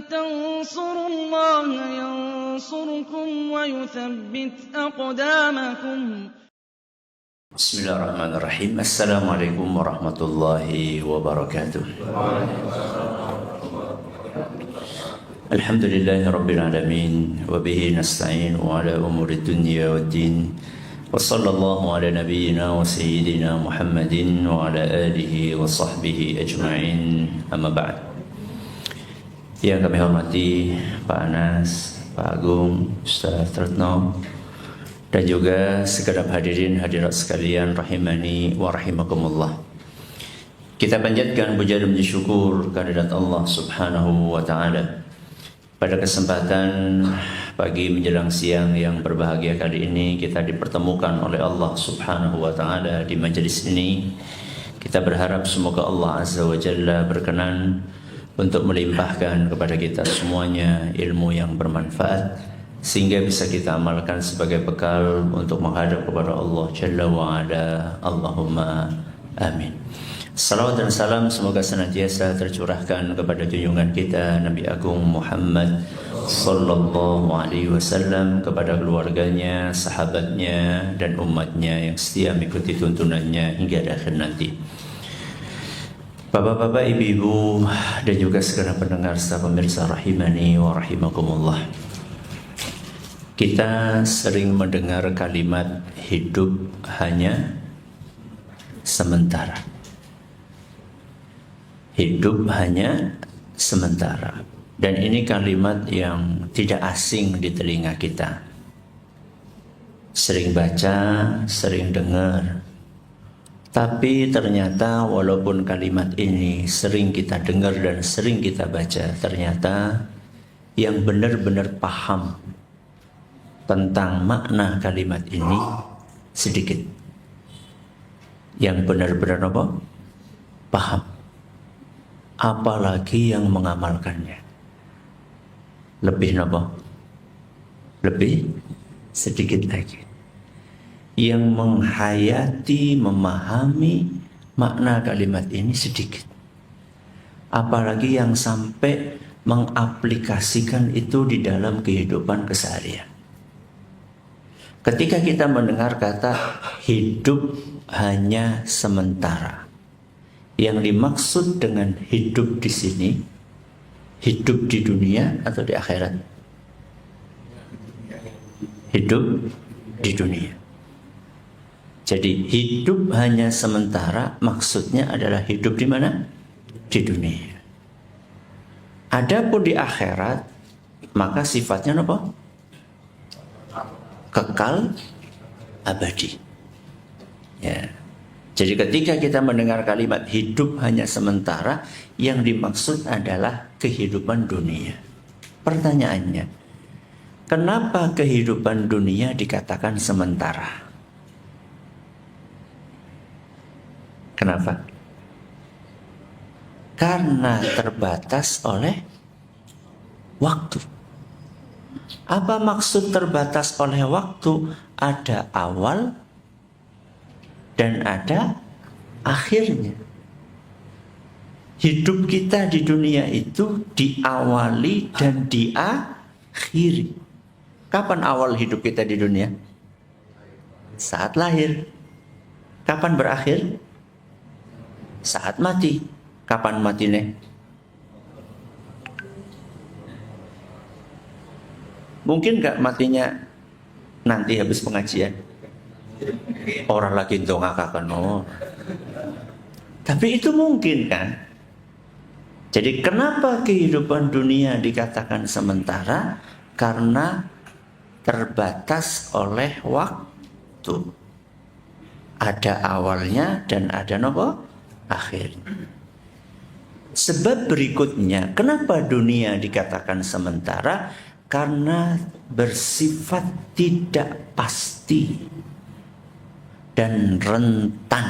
تنصروا الله ينصركم ويثبت أقدامكم. بسم الله الرحمن الرحيم. السلام عليكم ورحمة الله وبركاته. الحمد لله رب العالمين وبه نستعين على أمور الدنيا والدين وصلى الله على نبينا وسيدنا محمد وعلى آله وصحبه أجمعين. أما بعد. Yang kami hormati Pak Anas, Pak Agung, Ustaz Retno, dan juga segenap hadirin hadirat sekalian rahimani wa rahimakumullah. Kita panjatkan puja dan syukur kehadirat Allah Subhanahu wa taala. Pada kesempatan pagi menjelang siang yang berbahagia kali ini, kita dipertemukan oleh Allah Subhanahu wa taala di majelis ini. Kita berharap semoga Allah Azza wa Jalla berkenan untuk melimpahkan kepada kita semuanya ilmu yang bermanfaat sehingga bisa kita amalkan sebagai bekal untuk menghadap kepada Allah Jalla wa Ala. Allahumma amin. Salawat dan salam semoga senantiasa tercurahkan kepada junjungan kita Nabi Agung Muhammad sallallahu alaihi wasallam, kepada keluarganya, sahabatnya, dan umatnya yang setia mengikuti tuntunannya hingga akhir nanti. Bapak-bapak, ibu-ibu, dan juga segenap pendengar serta pemirsa rahimani wa rahimakumullah. Kita sering mendengar kalimat hidup hanya sementara. Hidup hanya sementara. Dan ini kalimat yang tidak asing di telinga kita. Sering baca, sering dengar. Tapi ternyata walaupun kalimat ini sering kita dengar dan sering kita baca, ternyata yang benar-benar paham tentang makna kalimat ini sedikit. Yang benar-benar apa? Paham. Apalagi yang mengamalkannya. Lebih apa? Lebih sedikit lagi. Yang menghayati, memahami makna kalimat ini sedikit. Apalagi yang sampai mengaplikasikan itu di dalam kehidupan keseharian. Ketika kita mendengar kata hidup hanya sementara, yang dimaksud dengan hidup di sini, hidup di dunia atau di akhirat? Hidup di dunia. Jadi hidup hanya sementara maksudnya adalah hidup di mana? Di dunia. Adapun di akhirat maka sifatnya apa? Kekal abadi. Ya. Jadi ketika kita mendengar kalimat hidup hanya sementara, yang dimaksud adalah kehidupan dunia. Pertanyaannya, kenapa kehidupan dunia dikatakan sementara? Kenapa? Karena terbatas oleh waktu. Apa maksud terbatas oleh waktu? Ada awal dan ada akhirnya. Hidup kita di dunia itu diawali dan diakhiri. Kapan awal hidup kita di dunia? Saat lahir. Kapan berakhir? Saat mati. Kapan matinya? Mungkin gak matinya nanti habis pengajian? Orang lagi ndongakaken. Tapi itu mungkin kan? Jadi kenapa kehidupan dunia dikatakan sementara? Karena terbatas oleh waktu. Ada awalnya dan ada akhirnya. Sebab berikutnya, kenapa dunia dikatakan sementara? Karena bersifat tidak pasti dan rentan.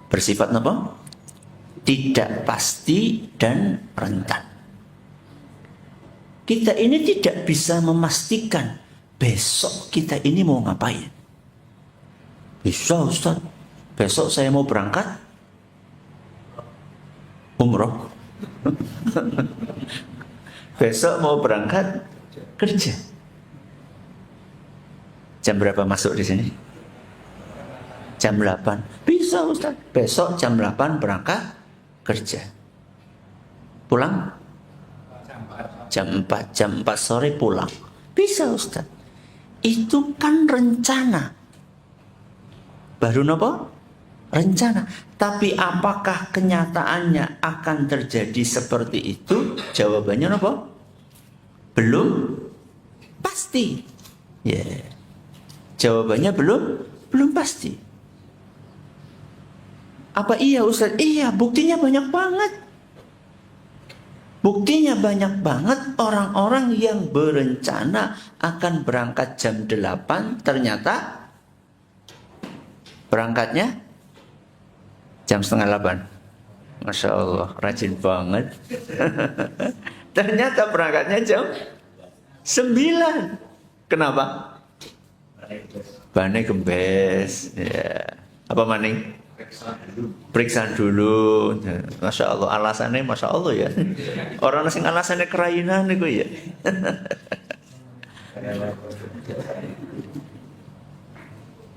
Bersifat apa? Tidak pasti dan rentan. Kita ini tidak bisa memastikan besok kita ini mau ngapain. Bisa Ustaz, besok saya mau berangkat umroh. Besok mau berangkat kerja. Jam berapa masuk di sini? Jam 8. Bisa Ustaz. Besok jam 8 berangkat kerja. Pulang? Jam 4. Jam 4 sore pulang. Bisa Ustaz. Itu kan rencana. Baru nopo? Rencana. Tapi apakah kenyataannya akan terjadi seperti itu? Jawabannya nopo? Belum pasti. Ya. Yeah. Jawabannya belum pasti. Apa iya Ustaz? Iya, buktinya banyak banget. Buktinya banyak banget orang-orang yang berencana akan berangkat jam 8 ternyata berangkatnya jam setengah 8. Masya Allah, rajin banget. Ternyata berangkatnya jam 9. Kenapa? Bane gembes. Ya. Apa maning? Periksa dulu. Masya Allah, alasannya Masya Allah ya. Orang sing alasannya kerainan itu ya.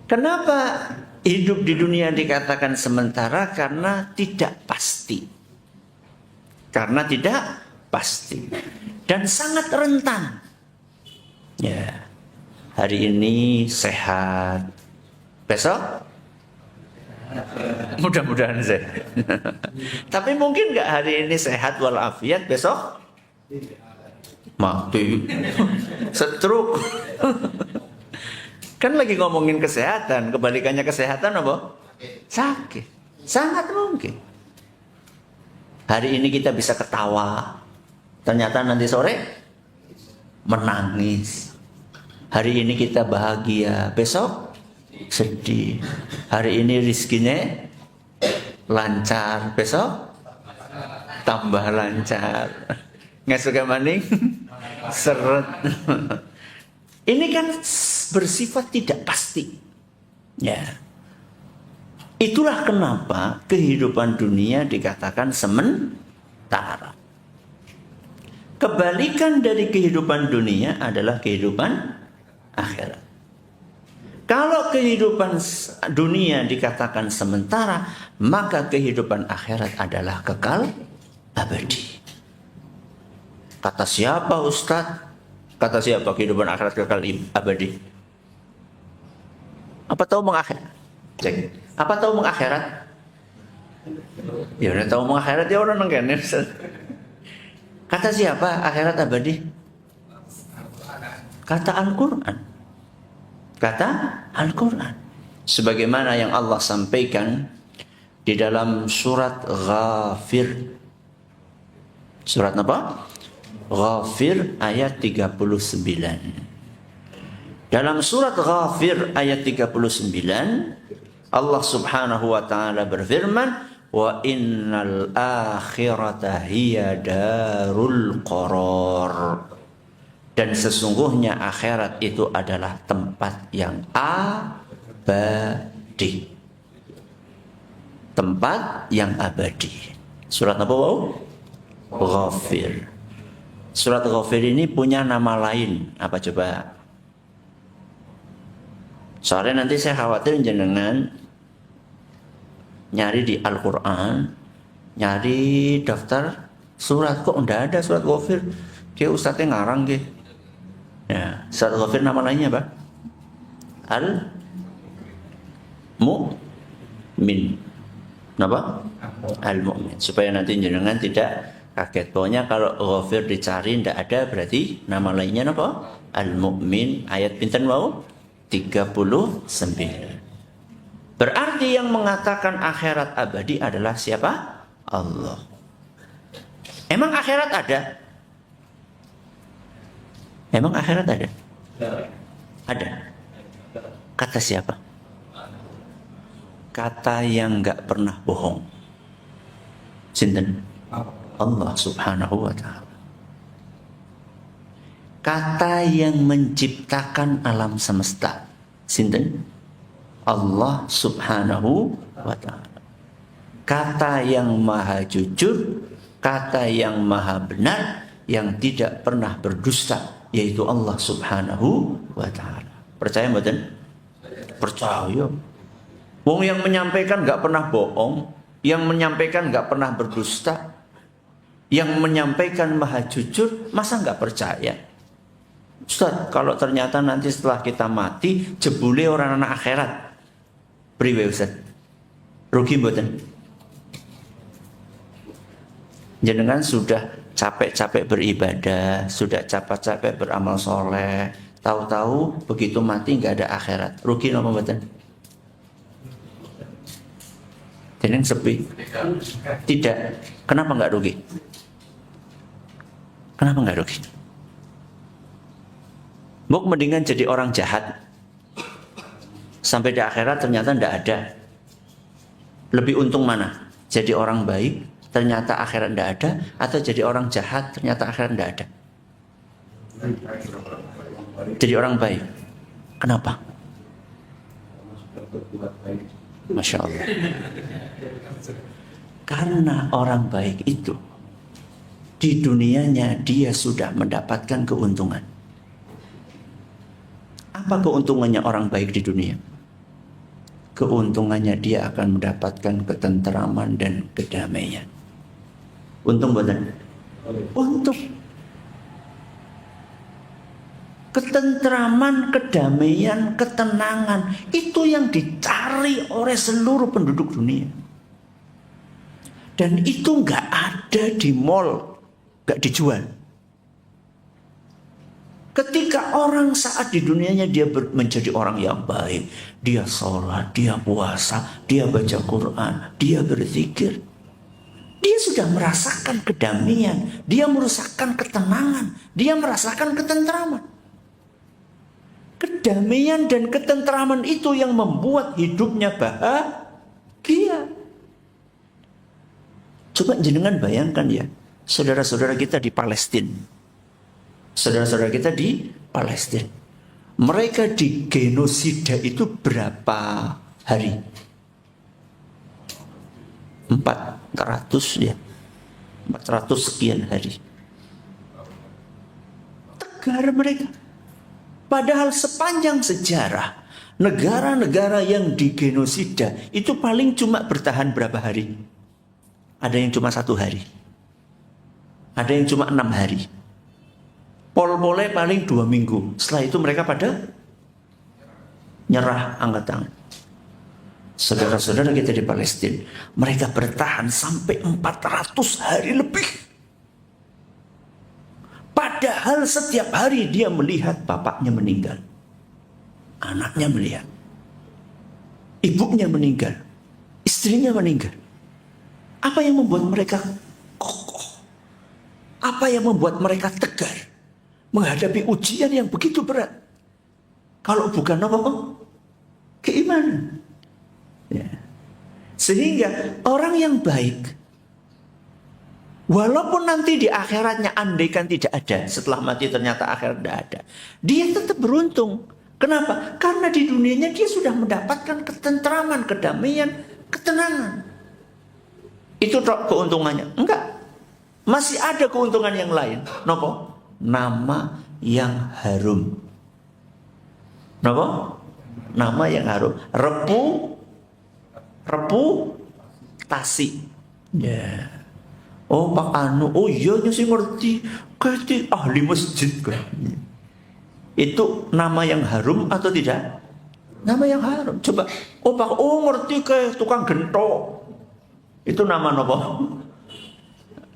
Kenapa hidup di dunia dikatakan sementara? Karena tidak pasti. Karena tidak pasti. Dan sangat rentan. Ya. Hari ini sehat. Besok? Mudah-mudahan sehat. Tapi mungkin nggak hari ini sehat walafiat, besok mati, stroke. Kan lagi ngomongin kesehatan, kebalikannya kesehatan apa? Sakit. Sangat mungkin. Hari ini kita bisa ketawa, ternyata nanti sore menangis. Hari ini kita bahagia, besok sedih. Hari ini rizkinya lancar, besok tambah lancar. Nggak suka maning, seret. Ini kan bersifat tidak pasti. Ya. Itulah kenapa kehidupan dunia dikatakan sementara. Kebalikan dari kehidupan dunia adalah kehidupan akhirat. Kalau kehidupan dunia dikatakan sementara, maka kehidupan akhirat adalah kekal abadi. Kata siapa Ustaz? Kata siapa kehidupan akhirat kekal abadi? Apa tahu mengakhirat? Cek. Apa tahu mengakhirat? Ya udah tahu mengakhirat ya orang nengken. Kata siapa akhirat abadi? Kata Al-Quran. Kata Al-Quran. Sebagaimana yang Allah sampaikan di dalam surat Ghafir. Surat apa? Ghafir ayat 39. Dalam surat Ghafir ayat 39, Allah Subhanahu wa taala berfirman, "Wa innal akhirata hiya darul qarar." Dan sesungguhnya akhirat itu adalah tempat yang abadi. Tempat yang abadi. Surat apa wau? Ghafir. Surat Ghafir ini punya nama lain. Apa coba? Soalnya nanti saya khawatir jenengan nyari di Al-Quran, nyari daftar surat, kok enggak ada surat Ghafir? Kayak ustadznya ngarang ke. Ya, surat Ghafir nama lainnya apa? Al-Mu'min. Apa? Al-Mu'min. Supaya nanti jenengan tidak kaget. Pokoknya kalau Ghafir dicari tidak ada, berarti nama lainnya apa? Al-Mu'min. Ayat pinten mau? 39. Berarti yang mengatakan akhirat abadi adalah siapa? Allah. Emang akhirat ada? Emang akhirat ada? Ada. Kata siapa? Kata yang nggak pernah bohong. Sinten? Allah Subhanahu wa ta'ala. Kata yang menciptakan alam semesta. Sinten? Allah Subhanahu wa ta'ala. Kata yang maha jujur, kata yang maha benar, yang tidak pernah berdusta, yaitu Allah Subhanahu wa ta'ala. Percaya mboten? Percaya. Wong yang menyampaikan gak pernah bohong, yang menyampaikan gak pernah berdusta, yang menyampaikan maha jujur, masa gak percaya? Ustaz, kalau ternyata nanti setelah kita mati jebule orang anak akhirat, priwe Ustaz? Rugi mboten? Jenengan sudah capek-capek beribadah, sudah capek-capek beramal soleh, tahu-tahu begitu mati nggak ada akhirat, rugi napa mboten? Jenengan sepi? Tidak. Kenapa nggak rugi? Kenapa nggak rugi? Mbok mendingan jadi orang jahat sampai di akhirat ternyata nggak ada. Lebih untung mana? Jadi orang baik ternyata akhirat nggak ada, atau jadi orang jahat ternyata akhirat nggak ada? Jadi orang baik. Kenapa? Masya Allah. Karena orang baik itu di dunianya dia sudah mendapatkan keuntungan. Apa keuntungannya orang baik di dunia? Keuntungannya dia akan mendapatkan ketenteraman dan kedamaian. Untung buatan? Untung. Ketenteraman, kedamaian, ketenangan, itu yang dicari oleh seluruh penduduk dunia. Dan itu nggak ada di mall, nggak dijual. Ketika orang saat di dunianya dia menjadi orang yang baik, dia sholat, dia puasa, dia baca Quran, dia berzikir, dia sudah merasakan kedamaian, dia merasakan ketenangan, dia merasakan ketenteraman. Kedamaian dan ketenteraman itu yang membuat hidupnya bahagia. Coba jenengan bayangkan ya, saudara-saudara kita di Palestina. Saudara-saudara kita di Palestina, mereka digenosida itu berapa hari? 400 ya, 400 sekian hari. Tegar mereka. Padahal sepanjang sejarah negara-negara yang digenosida itu paling cuma bertahan berapa hari? Ada yang cuma 1 hari, ada yang cuma 6 hari. Pol-polnya paling 2 minggu. Setelah itu mereka pada nyerah, angkat tangan. Saudara-saudara kita di Palestina, mereka bertahan sampai 400 hari lebih. Padahal setiap hari dia melihat bapaknya meninggal, anaknya melihat, ibunya meninggal, istrinya meninggal. Apa yang membuat mereka kokoh? Apa yang membuat mereka tegar menghadapi ujian yang begitu berat? Kalau bukan apa? Keimanan. Ya. Sehingga orang yang baik, walaupun nanti di akhiratnya andaikan tidak ada, setelah mati ternyata akhirat tidak ada, dia tetap beruntung. Kenapa? Karena di dunianya dia sudah mendapatkan ketenteraman, kedamaian, ketenangan. Itu keuntungannya. Enggak. Masih ada keuntungan yang lain. Nopo? Nama yang harum. Napa? Nama yang harum. Reputasi. Ya. Oh Pak Anu, oh iya sih ngerti. Kayak ahli masjid kan. Itu nama yang harum atau tidak? Nama yang harum. Coba, oh Pak, oh ngerti kayak tukang gento. Itu nama napa?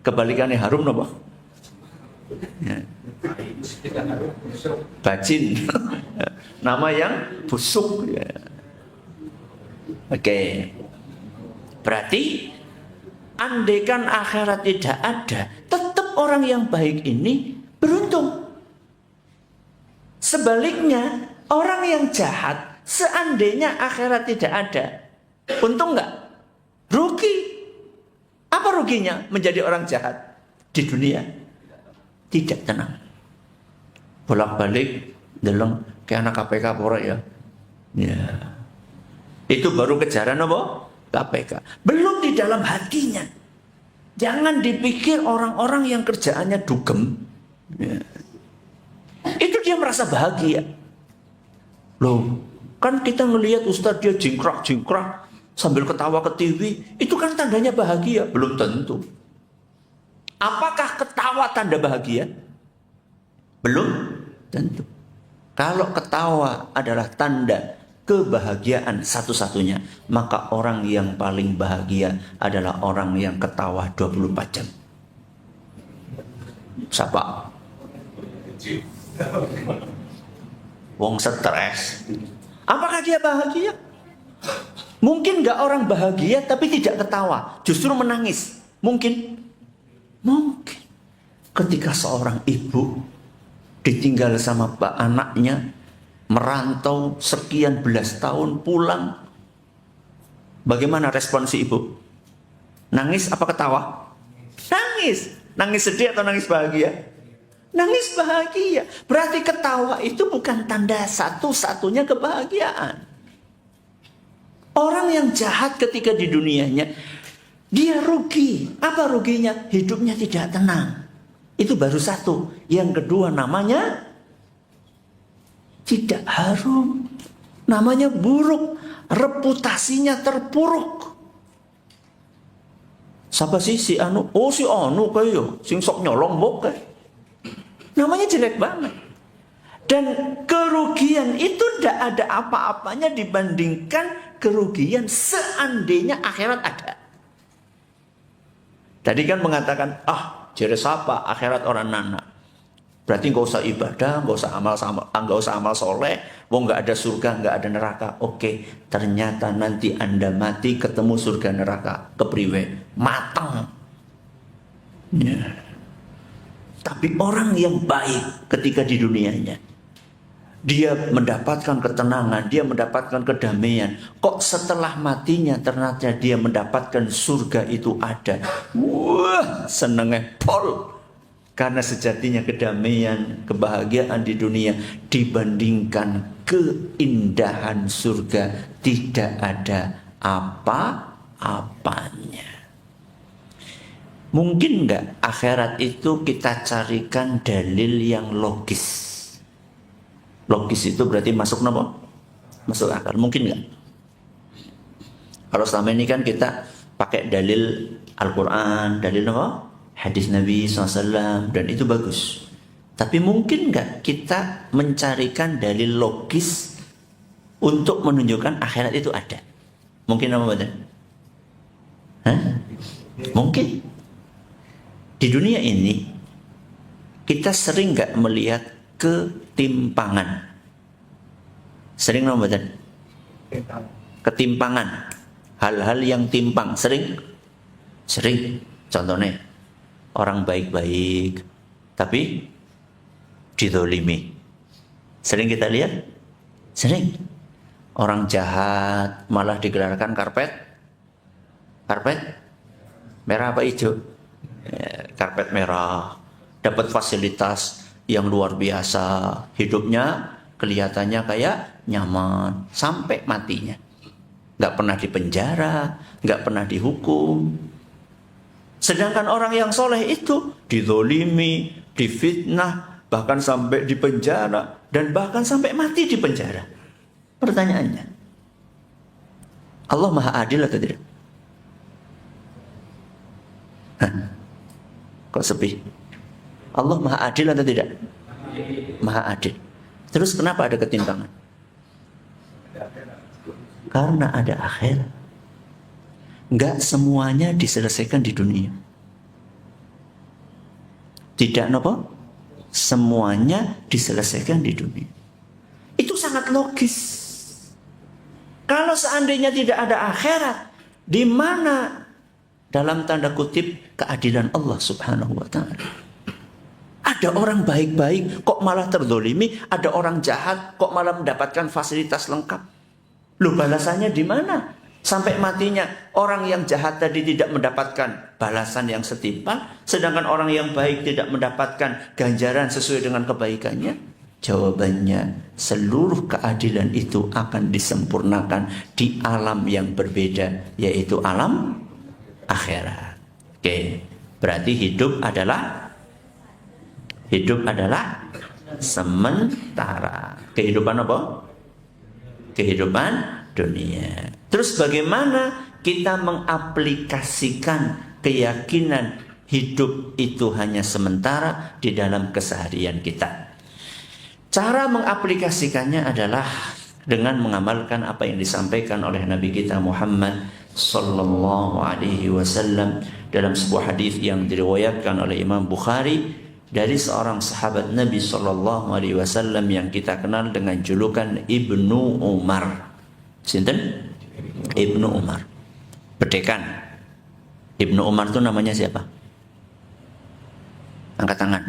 Kebalikannya harum napa? Ya. Bacin. Nama yang busuk ya. Oke. Berarti andaikan akhirat tidak ada, tetap orang yang baik ini beruntung. Sebaliknya, orang yang jahat, seandainya akhirat tidak ada, untung nggak? Rugi. Apa ruginya menjadi orang jahat di dunia? Tidak tenang. Bolak-balik deleng kayak anak KPK pora ya. Ya. Itu baru kejaran apa? KPK. Belum di dalam hatinya. Jangan dipikir orang-orang yang kerjaannya dugem, ya, itu dia merasa bahagia. Loh, kan kita ngelihat Ustadz dia jingkrak-jingkrak sambil ketawa ke TV, itu kan tandanya bahagia? Belum tentu. Apakah ketawa tanda bahagia? Belum tentu. Kalau ketawa adalah tanda kebahagiaan satu-satunya, maka orang yang paling bahagia adalah orang yang ketawa 24 jam. Siapa? Wong stres. Apakah dia bahagia? Mungkin nggak orang bahagia tapi tidak ketawa, justru menangis. Mungkin. Ketika seorang ibu ditinggal sama anaknya, merantau sekian belas tahun, pulang, bagaimana respon si ibu? Nangis apa ketawa? Nangis. Nangis sedih atau nangis bahagia? Nangis bahagia. Berarti ketawa itu bukan tanda satu-satunya kebahagiaan. Orang yang jahat ketika di dunianya, dia rugi. Apa ruginya? Hidupnya tidak tenang. Itu baru satu. Yang kedua namanya tidak harum. Namanya buruk. Reputasinya terpuruk. Siapa sih si anu? Oh si anu kayak sing sok nyolong bokeh. Namanya jelek banget. Dan kerugian itu tidak ada apa-apanya dibandingkan kerugian seandainya akhirat ada. Tadi kan mengatakan, jere sapa akhirat orang nana. Berarti nggak usah ibadah, nggak usah amal soleh, nggak ada surga, nggak ada neraka. Oke, ternyata nanti Anda mati ketemu surga neraka, kepriwe, matang. Ya. Tapi orang yang baik ketika di dunianya, dia mendapatkan ketenangan, dia mendapatkan kedamaian. Kok setelah matinya ternyata dia mendapatkan surga itu ada. Wah, senengnya pol. Karena sejatinya kedamaian, kebahagiaan di dunia dibandingkan keindahan surga tidak ada apa-apanya. Mungkin enggak akhirat itu kita carikan dalil yang logis? Logis itu berarti masuk apa? Masuk akal. Mungkin enggak? Kalau selama ini kan kita pakai dalil Al-Quran, dalil apa? Hadis Nabi SAW, dan itu bagus. Tapi mungkin enggak kita mencarikan dalil logis untuk menunjukkan akhirat itu ada? Mungkin apa betul? Mungkin. Di dunia ini kita sering enggak melihat ketimpangan. Sering apa betul? Ketimpangan. Hal-hal yang timpang. Sering. Contohnya orang baik-baik tapi dizolimi. Sering kita lihat? Sering. Orang jahat malah digelarkan karpet merah apa hijau? Karpet merah. Dapat fasilitas yang luar biasa. Hidupnya kelihatannya kayak nyaman sampai matinya. Gak pernah dipenjara, gak pernah dihukum. Sedangkan orang yang soleh itu dizolimi, difitnah, bahkan sampai dipenjara, dan bahkan sampai mati di penjara. Pertanyaannya, Allah Maha Adil atau tidak? Kok sepi? Allah Maha Adil atau tidak? Maha Adil. Terus kenapa ada ketimpangan? Karena ada akhirat. Enggak semuanya diselesaikan di dunia. Tidak apa? Semuanya diselesaikan di dunia. Itu sangat logis. Kalau seandainya tidak ada akhirat, di mana dalam tanda kutip keadilan Allah Subhanahu wa taala? Ada orang baik-baik kok malah terzolimi, ada orang jahat kok malah mendapatkan fasilitas lengkap. Loh, balasannya di mana? Sampai matinya orang yang jahat tadi tidak mendapatkan balasan yang setimpal, sedangkan orang yang baik tidak mendapatkan ganjaran sesuai dengan kebaikannya. Jawabannya, seluruh keadilan itu akan disempurnakan di alam yang berbeda, yaitu alam akhirat. Oke, berarti hidup adalah sementara. Kehidupan apa? Kehidupan dunia. Terus bagaimana kita mengaplikasikan keyakinan hidup itu hanya sementara di dalam keseharian kita? Cara mengaplikasikannya adalah dengan mengamalkan apa yang disampaikan oleh Nabi kita Muhammad sallallahu alaihi wasallam dalam sebuah hadis yang diriwayatkan oleh Imam Bukhari dari seorang sahabat Nabi sallallahu alaihi wasallam yang kita kenal dengan julukan Ibnu Umar. Sinten? Ibnu Umar. Bedekan. Ibnu Umar itu namanya siapa? Angkat tangan.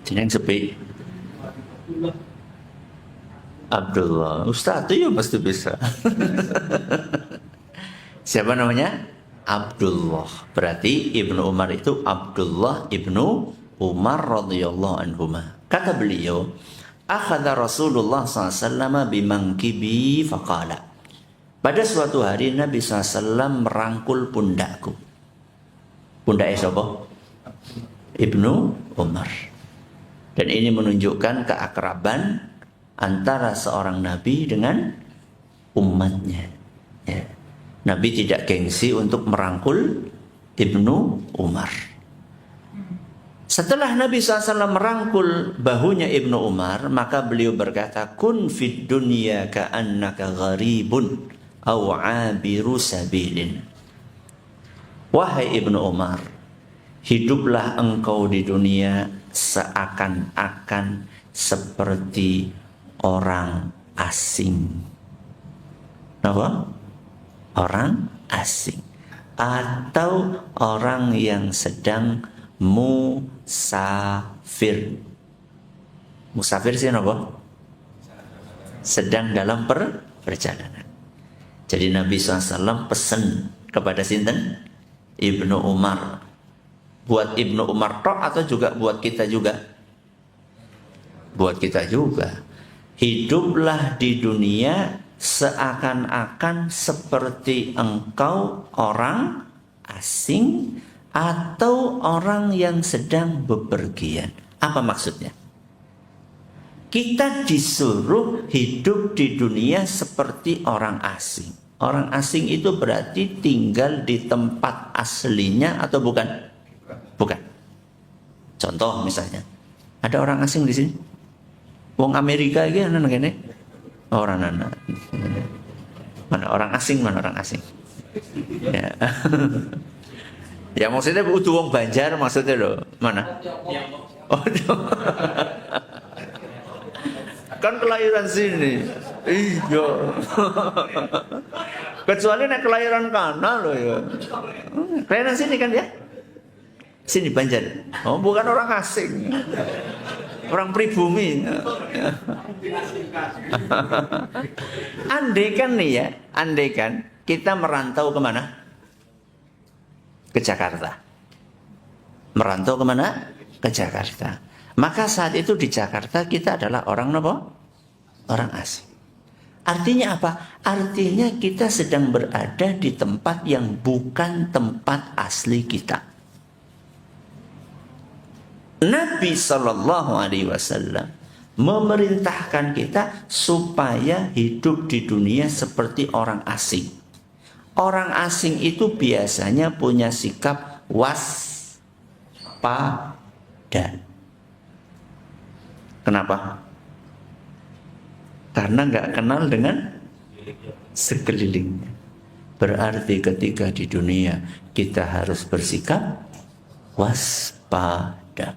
Sini yang sepi. Abdullah. Ustaz itu ya pasti bisa. Siapa namanya? Abdullah. Berarti Ibnu Umar itu Abdullah Ibnu Umar radhiyallahu anhuma. Kata beliau, akhadha Rasulullah SAW bimangkibi faqala. Pada suatu hari Nabi SAW merangkul pundakku. Pundaknya siapa? Ibnu Umar. Dan ini menunjukkan keakraban antara seorang Nabi dengan umatnya. Ya. Nabi tidak gengsi untuk merangkul Ibnu Umar. Setelah Nabi SAW merangkul bahunya Ibnu Umar, maka beliau berkata, kun fid dunya ka'annaka gharibun aw 'abiru sabilin. Wahai Ibnu Umar, hiduplah engkau di dunia seakan-akan seperti orang asing. Apa? Orang asing. Atau orang yang sedang musafir. Musafir sih apa? Sedang dalam perjalanan. Jadi Nabi SAW pesan kepada sinten? Ibnu Umar. Buat Ibnu Umar tok atau juga buat kita juga? Buat kita juga. Hiduplah di dunia seakan-akan seperti engkau orang asing atau orang yang sedang bepergian. Apa maksudnya? Kita disuruh hidup di dunia seperti orang asing. Orang asing itu berarti tinggal di tempat aslinya atau bukan? Bukan. Contoh misalnya, ada orang asing di sini. Wong Amerika iki ana ngene. Orang anak. Mana orang asing, mana orang asing. Ya. Ya maksudnya udah wong Banjar maksudnya loh. Mana? Oh. Kan kelahiran sini. Iya. Kecuali nek kelahiran kana loh ya. Kelahiran sini kan ya? Sini Banjar. Oh, bukan orang asing. Orang pribumi. Andaikan nih ya, andaikan kita merantau kemana? Ke Jakarta. Merantau kemana? Ke Jakarta. Maka saat itu di Jakarta kita adalah orang apa? Orang asing. Artinya apa? Artinya kita sedang berada di tempat yang bukan tempat asli kita. Nabi SAW memerintahkan kita supaya hidup di dunia seperti orang asing. Orang asing itu biasanya punya sikap waspada. Kenapa? Karena nggak kenal dengan sekelilingnya. Berarti ketika di dunia kita harus bersikap waspada.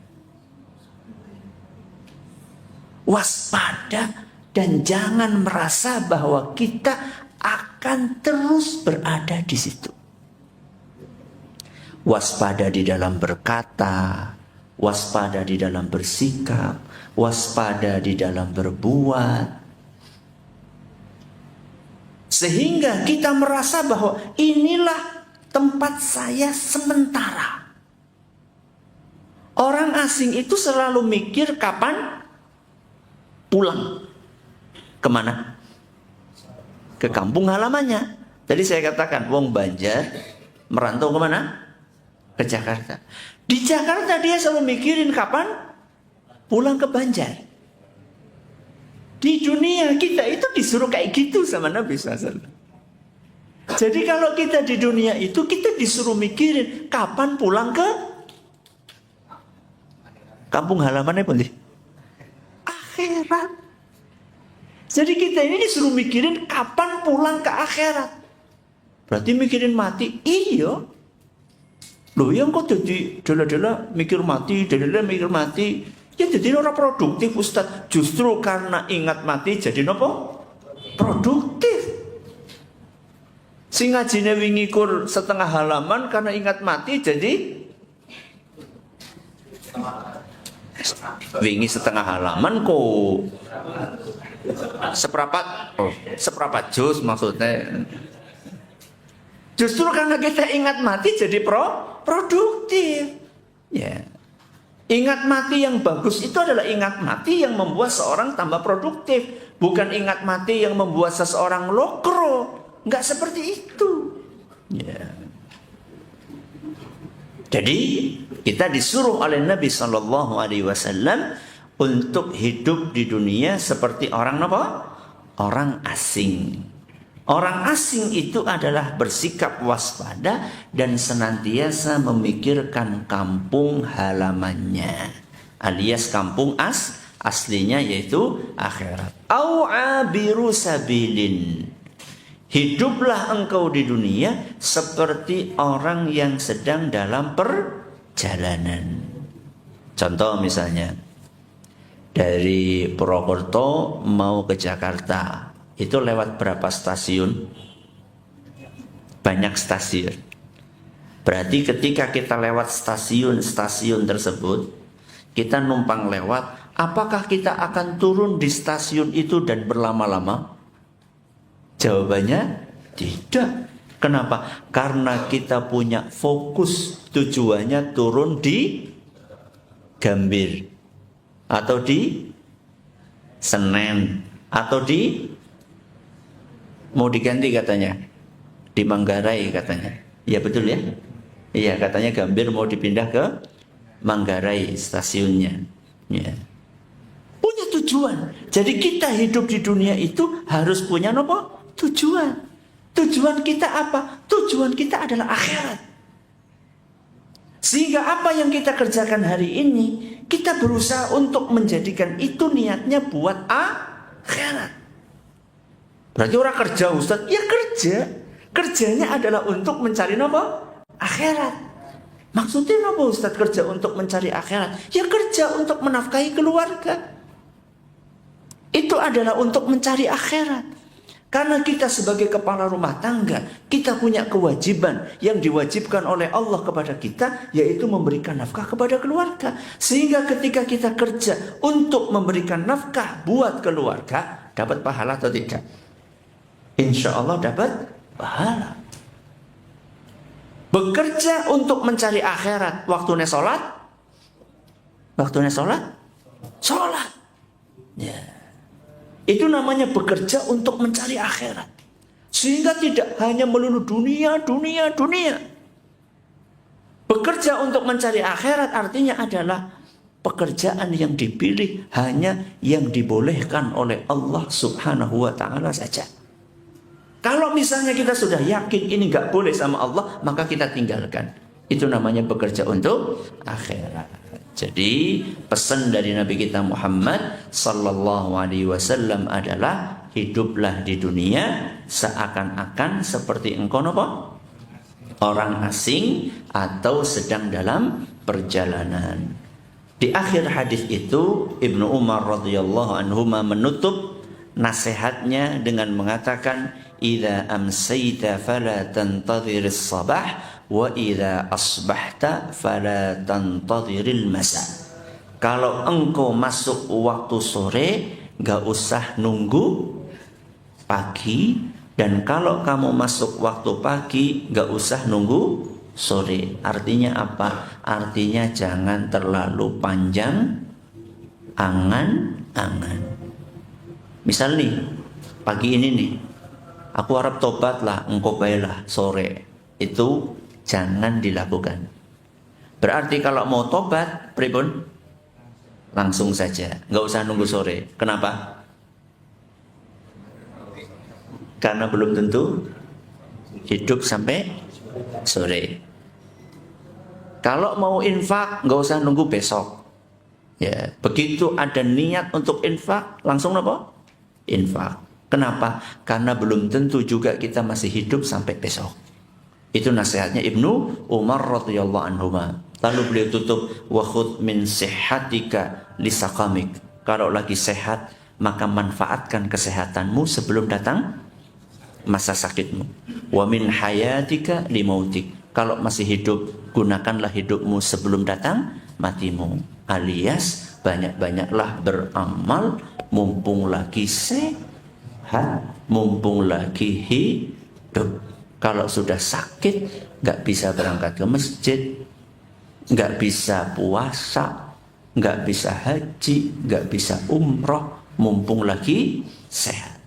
Waspada dan jangan merasa bahwa kita akan terus berada di situ. Waspada di dalam berkata, waspada di dalam bersikap, waspada di dalam berbuat. Sehingga kita merasa bahwa inilah tempat saya sementara. Orang asing itu selalu mikir kapan pulang. Kemana? Ke kampung halamannya. Tadi saya katakan, wong Banjar merantau kemana? Ke Jakarta. Di Jakarta dia selalu mikirin kapan pulang ke Banjar. Di dunia kita itu disuruh kayak gitu sama Nabi SAW. Jadi kalau kita di dunia itu, kita disuruh mikirin kapan pulang ke kampung halamannya pun akhirat. Jadi kita ini disuruh mikirin kapan pulang ke akhirat. Berarti mikirin mati. Iya. Loh yang kok jadi dela-dela mikir mati, dela-dela mikir mati. Ya jadi orang produktif Ustaz. Justru karena ingat mati jadi apa? Produktif. Sing ngajine wingi kur setengah halaman karena ingat mati jadi wingi setengah halaman kok seperempat juz maksudnya. Justru karena kita ingat mati jadi produktif. Ya. Ingat mati yang bagus itu adalah ingat mati yang membuat seorang tambah produktif, bukan ingat mati yang membuat seseorang lokro. Enggak seperti itu. Ya. Jadi kita disuruh oleh Nabi SAW untuk hidup di dunia seperti orang apa? Orang asing. Orang asing itu adalah bersikap waspada dan senantiasa memikirkan kampung halamannya, alias kampung aslinya yaitu akhirat. Au abiru sabilin. Hiduplah engkau di dunia seperti orang yang sedang dalam perjalanan. Contoh misalnya dari Purwokerto mau ke Jakarta, itu lewat berapa stasiun? Banyak stasiun. Berarti ketika kita lewat stasiun-stasiun tersebut, kita numpang lewat, apakah kita akan turun di stasiun itu dan berlama-lama? Jawabannya tidak. Kenapa? Karena kita punya fokus, tujuannya turun di Gambir atau di Senen atau di, mau diganti katanya, di Manggarai katanya. Iya betul ya? Iya katanya Gambir mau dipindah ke Manggarai stasiunnya. Ya. Punya tujuan. Jadi kita hidup di dunia itu harus punya apa? Tujuan. Tujuan kita apa? Tujuan kita adalah akhirat. Sehingga apa yang kita kerjakan hari ini, kita berusaha untuk menjadikan itu niatnya buat akhirat. Berarti orang kerja Ustaz, ya kerja. Kerjanya adalah untuk mencari apa? Akhirat. Maksudnya apa Ustaz kerja untuk mencari akhirat? Ya kerja untuk menafkahi keluarga. Itu adalah untuk mencari akhirat. Karena kita sebagai kepala rumah tangga, kita punya kewajiban yang diwajibkan oleh Allah kepada kita, yaitu memberikan nafkah kepada keluarga. Sehingga ketika kita kerja untuk memberikan nafkah buat keluarga, dapat pahala atau tidak? Insya Allah dapat pahala. Bekerja untuk mencari akhirat, waktunya sholat? Waktunya sholat? Sholat. Ya. Itu namanya bekerja untuk mencari akhirat. Sehingga tidak hanya melulu dunia. Bekerja untuk mencari akhirat artinya adalah pekerjaan yang dipilih hanya yang dibolehkan oleh Allah Subhanahu wa ta'ala saja. Kalau misalnya kita sudah yakin ini gak boleh sama Allah, maka kita tinggalkan. Itu namanya bekerja untuk akhirat. Jadi pesan dari Nabi kita Muhammad sallallahu alaihi wasallam adalah hiduplah di dunia seakan-akan seperti engkau apa? Orang asing atau sedang dalam perjalanan. Di akhir hadis itu Ibnu Umar radhiyallahu anhu menutup nasihatnya dengan mengatakan, "Idza amsayta fala tantadhiris sabah wa idza asbahta fala tantadhiril masa." Kalau engkau masuk waktu sore, gak usah nunggu pagi, dan kalau kamu masuk waktu pagi, gak usah nunggu sore. Artinya apa? Artinya jangan terlalu panjang angan-angan. Misal nih, pagi ini nih, aku harap tobat lah, engkau baiklah sore. Itu jangan dilakukan. Berarti kalau mau tobat, pripun? Langsung saja, nggak usah nunggu sore. Kenapa? Karena belum tentu hidup sampai sore. Kalau mau infak, nggak usah nunggu besok. Ya, begitu ada niat untuk infak, langsung apa? Infak. Kenapa? Karena belum tentu juga kita masih hidup sampai besok. Itu nasihatnya Ibnu Umar radhiyallahu anhu. Lalu beliau tutup, wa khudh min sihhatika lisaqamik. Kalau lagi sehat, maka manfaatkan kesehatanmu sebelum datang masa sakitmu. Wa min hayatika limautik. Kalau masih hidup, gunakanlah hidupmu sebelum datang matimu. Alias banyak-banyaklah beramal mumpung lagi sehat, mumpung lagi hidup. Kalau sudah sakit, nggak bisa berangkat ke masjid, nggak bisa puasa, nggak bisa haji, nggak bisa umroh, mumpung lagi sehat.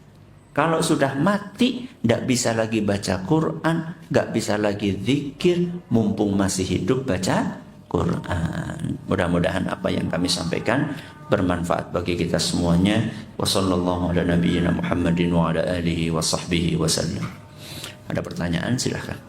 Kalau sudah mati, nggak bisa lagi baca Quran, nggak bisa lagi zikir, mumpung masih hidup baca Quran. Mudah-mudahan apa yang kami sampaikan bermanfaat bagi kita semuanya. Wassallallahu ala nabiyyina Muhammadin wa ala alihi wa sahbihi wasallam. Ada pertanyaan, silahkan.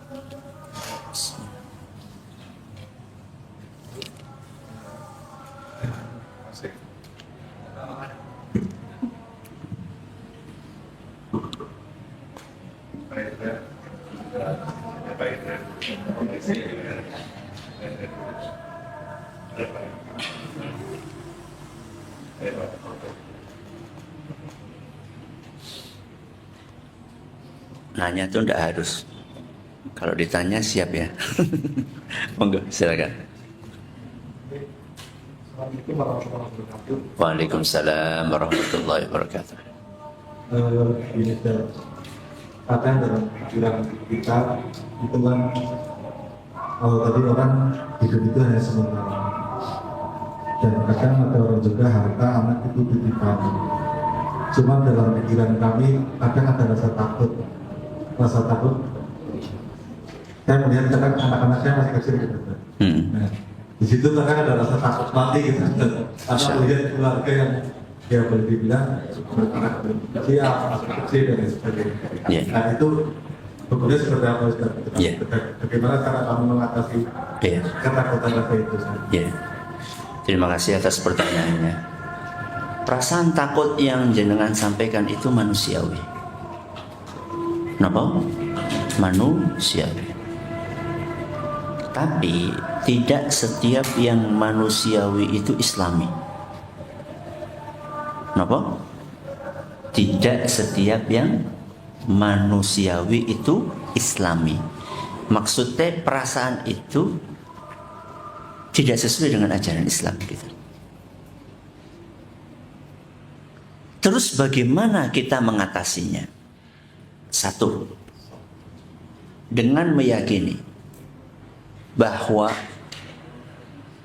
Nanya tuh enggak harus. Kalau ditanya siap ya. Monggo, silakan. Waalaikumsalam warahmatullahi wabarakatuh. Kadang dalam pikiran kita itu kan, kalau tadi orang hidup itu hanya sementara, dan kadang ada orang juga harta anak itu titipan. Cuma dalam pikiran kami kadang ada rasa takut. Saya melihat kadang anak-anak saya masih kecil gitu. Nah, di situ kadang ada rasa takut mati gitu. Karena melihat keluarga yang ya boleh dibilang beranak kecil, kecil dan sebagainya. Nah itu kemudian seperti apa Ustaz? Bagaimana cara kamu mengatasi ketakutan rasa itu? Terima kasih atas pertanyaannya. Perasaan takut yang jenengan sampaikan itu manusiawi. Kenapa? Manusiawi. Tapi tidak setiap yang manusiawi itu Islami. Kenapa? Tidak setiap yang manusiawi itu Islami. Maksudnya perasaan itu tidak sesuai dengan ajaran Islam gitu. Terus bagaimana kita mengatasinya? Satu, dengan meyakini bahwa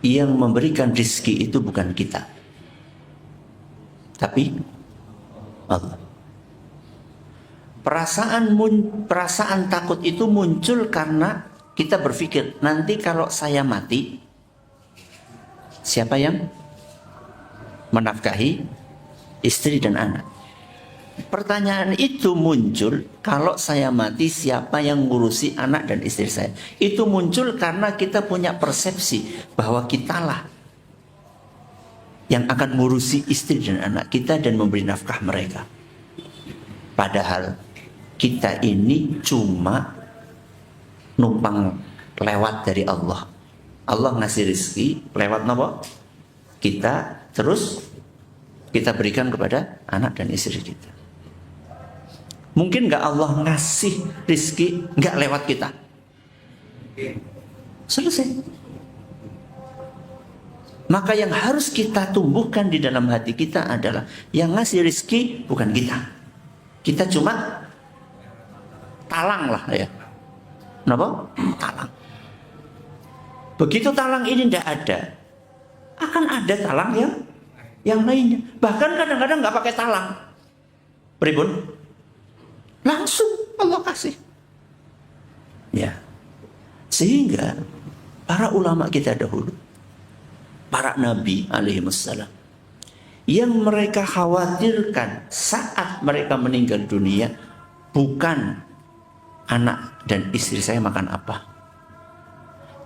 yang memberikan rezeki itu bukan kita, tapi Allah. Perasaan takut itu muncul karena kita berpikir, nanti kalau saya mati, siapa yang menafkahi istri dan anak? Pertanyaan itu muncul, kalau saya mati siapa yang ngurusi anak dan istri saya? Itu muncul karena kita punya persepsi bahwa kitalah yang akan ngurusi istri dan anak kita dan memberi nafkah mereka. Padahal kita ini cuma numpang lewat dari Allah. Allah ngasih rezeki lewat apa? Kita, terus kita berikan kepada anak dan istri kita. Mungkin gak Allah ngasih rezeki gak lewat kita? Selesai. Maka yang harus kita tumbuhkan di dalam hati kita adalah yang ngasih rezeki bukan kita. Kita cuma talang lah ya. Kenapa? Talang. Begitu talang ini tidak ada, akan ada talang yang lainnya. Bahkan kadang-kadang nggak pakai talang. Pribun? Langsung Allah kasih. Ya. Sehingga para ulama kita dahulu, para nabi alaihi wassalam, yang mereka khawatirkan saat mereka meninggal dunia bukan anak dan istri saya makan apa,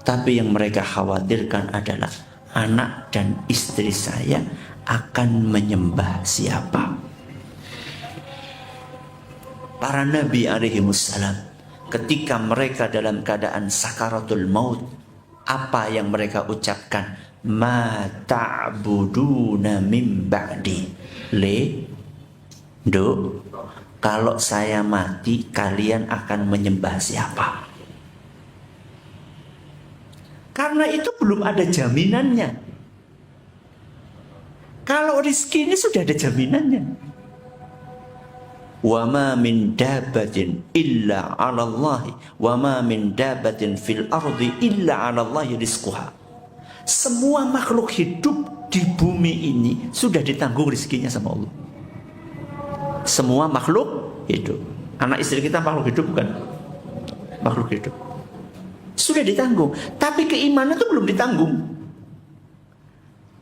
tapi yang mereka khawatirkan adalah anak dan istri saya akan menyembah siapa. Para nabi alaihi wassalam, ketika mereka dalam keadaan sakaratul maut, apa yang mereka ucapkan? Ma ta'buduna min ba'di. Kalau saya mati, kalian akan menyembah siapa? Karena itu belum ada jaminannya. Kalau rezeki ini sudah ada jaminannya. Wa ma min dabbatin illa 'ala Allah wa ma min dabbatin fil ardi illa 'ala Allah rizquha. Semua makhluk hidup di bumi ini sudah ditanggung rezekinya sama Allah. Semua makhluk hidup. Anak istri kita makhluk hidup bukan? Makhluk hidup. Sudah ditanggung, tapi keimanan itu belum ditanggung.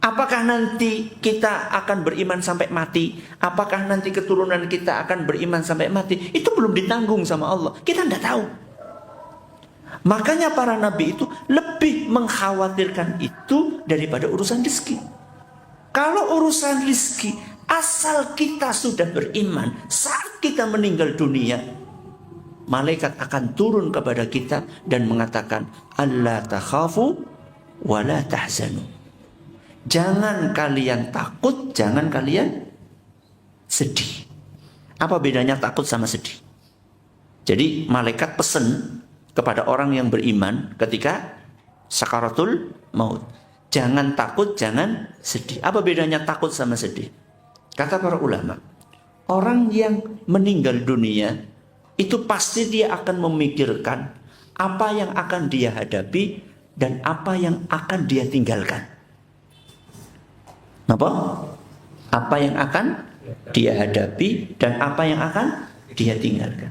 Apakah nanti kita akan beriman sampai mati? Apakah nanti keturunan kita akan beriman sampai mati? Itu belum ditanggung sama Allah. Kita tidak tahu. Makanya para nabi itu lebih mengkhawatirkan itu daripada urusan rezeki. Kalau urusan rezeki, asal kita sudah beriman, saat kita meninggal dunia, malaikat akan turun kepada kita dan mengatakan, alla takhafu wa la tahzanu. Jangan kalian takut, jangan kalian sedih. Apa bedanya takut sama sedih? Jadi malaikat pesan kepada orang yang beriman ketika sakaratul maut, jangan takut, jangan sedih. Apa bedanya takut sama sedih? Kata para ulama, orang yang meninggal dunia itu pasti dia akan memikirkan apa yang akan dia hadapi dan apa yang akan dia tinggalkan. Apa? Apa yang akan dia hadapi dan apa yang akan dia tinggalkan.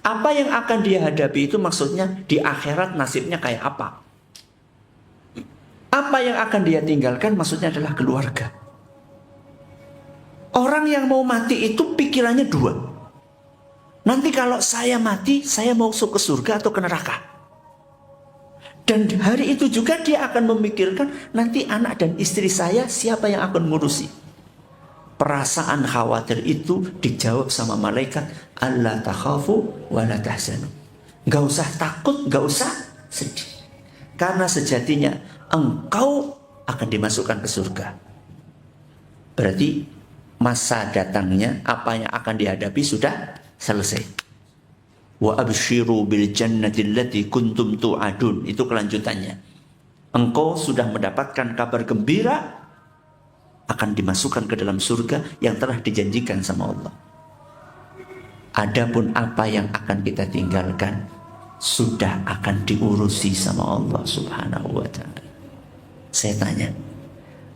Apa yang akan dia hadapi itu maksudnya di akhirat nasibnya kayak apa. Apa yang akan dia tinggalkan maksudnya adalah keluarga. Orang yang mau mati itu pikirannya dua. Nanti kalau saya mati, saya mau masuk ke surga atau ke neraka. Dan hari itu juga dia akan memikirkan nanti anak dan istri saya siapa yang akan ngurusi. Perasaan khawatir itu dijawab sama malaikat, alla takhafu wa la tahzanu. Gak usah takut, gak usah sedih. Karena sejatinya engkau akan dimasukkan ke surga. Berarti masa datangnya apa yang akan dihadapi sudah selesai. Wa abshiru bil jannati allati kuntum tu'adun. Itu kelanjutannya. Engkau sudah mendapatkan kabar gembira akan dimasukkan ke dalam surga yang telah dijanjikan sama Allah. Adapun apa yang akan kita tinggalkan sudah akan diurusi sama Allah Subhanahu wa ta'ala. Saya tanya,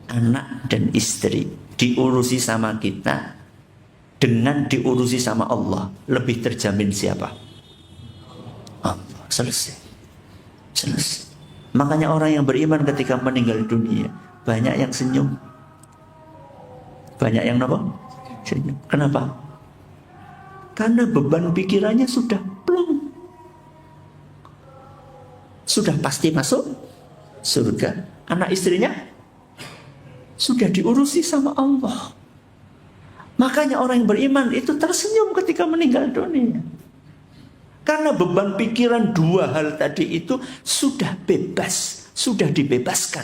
anak dan istri diurusi sama kita dengan diurusi sama Allah, lebih terjamin siapa? Allah. Selesai. Makanya orang yang beriman ketika meninggal dunia banyak yang senyum, banyak yang apa? Senyum. Kenapa? Karena beban pikirannya sudah plong, sudah pasti masuk surga. Anak istrinya sudah diurusi sama Allah. Makanya orang yang beriman itu tersenyum ketika meninggal dunia. Karena beban pikiran dua hal tadi itu sudah bebas, sudah dibebaskan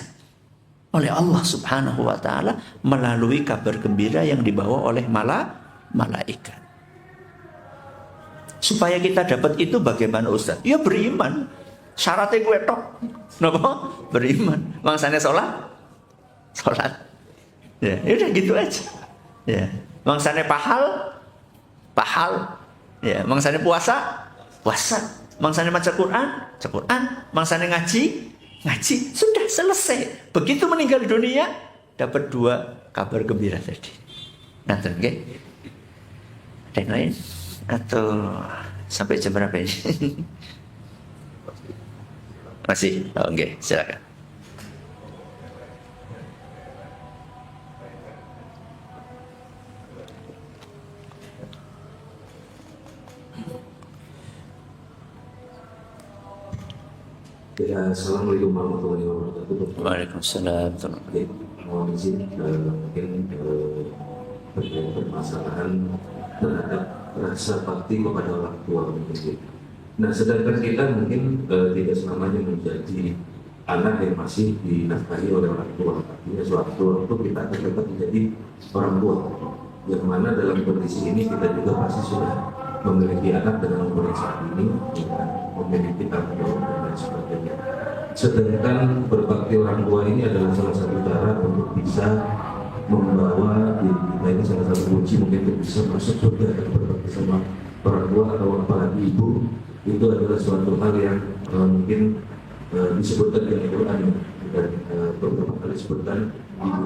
oleh Allah Subhanahu wa ta'ala melalui kabar gembira yang dibawa oleh malaikat. Supaya kita dapat itu bagaimana Ustaz? Ya beriman. Syaratnya gue tok. Kenapa? Beriman. Mangsanya sholat. Ya udah gitu aja. Ya. Mangsanya pahal. Ya, mangsanya puasa. Mangsanya baca Quran. Mangsanya ngaji. Sudah selesai. Begitu meninggal dunia dapat dua kabar gembira tadi. Nanti, okay? Ada yang lain atau Sampai jam berapa ini? Masih? Oh, oke, silakan. Ya, Assalamualaikum warahmatullahi wabarakatuh. Waalaikumsalam. Mohon izin mungkin terkait permasalahan terhadap rasa bakti kepada orang tua mungkin. Nah, sedangkan kita mungkin tidak selamanya menjadi anak yang masih dinafkahi oleh orang tua. Artinya suatu waktu kita akan tetap menjadi orang tua. Yang mana dalam kondisi ini kita juga pasti sudah memiliki anak dengan umur yang saat ini, memiliki tanggung jawab dan lain sebagainya. Sedangkan berbakti orang tua ini adalah salah satu cara untuk bisa membawa diri kita ini salah satu kunci mungkin untuk bisa masuk surga dan berbakti sama orang tua atau apalagi ibu. Itu adalah suatu hal yang mungkin disebutkan di Al-Quran dan beberapa kali disebutkan ibu.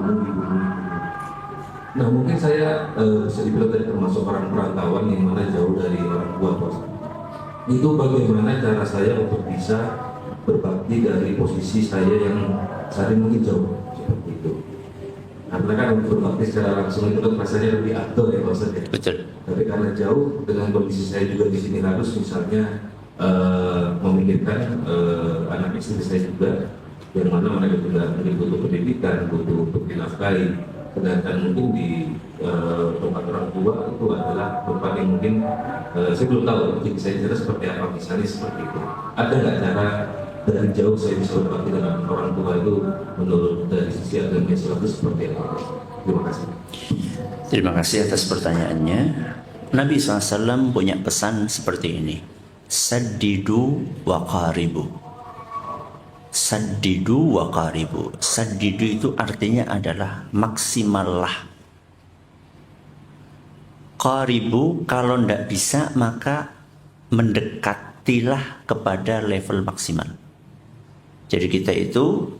Nah, mungkin saya bisa dibilang tadi termasuk orang perantauan yang mana jauh dari orang tua, bos. Itu bagaimana cara saya untuk bisa berbakti dari posisi saya yang saat ini mungkin jauh seperti itu. Karena kan untuk berbakti secara langsung itu kan rasanya lebih aktor ya, bos. Betul. Tapi karena jauh dengan kondisi saya juga di sini harus misalnya memikirkan anak istri saya juga, yang mana mereka juga butuh pendidikan, butuh untuk dinafkahi. Sedangkan mungkin di tempat orang tua itu adalah tempat yang mungkin saya belum tahu mungkin saya jelas seperti apa, misalnya seperti itu. Ada nggak cara dari jauh saya bisa berbakti dengan orang tua itu menurut dari sisi agama Islam itu seperti apa? Terima kasih. Terima kasih atas pertanyaannya. Nabi SAW punya pesan seperti ini: saddidu wa qaribu. Saddidu wa qaribu. Saddidu itu artinya adalah maksimallah. Qaribu, kalau tidak bisa maka mendekatilah kepada level maksimal. Jadi kita itu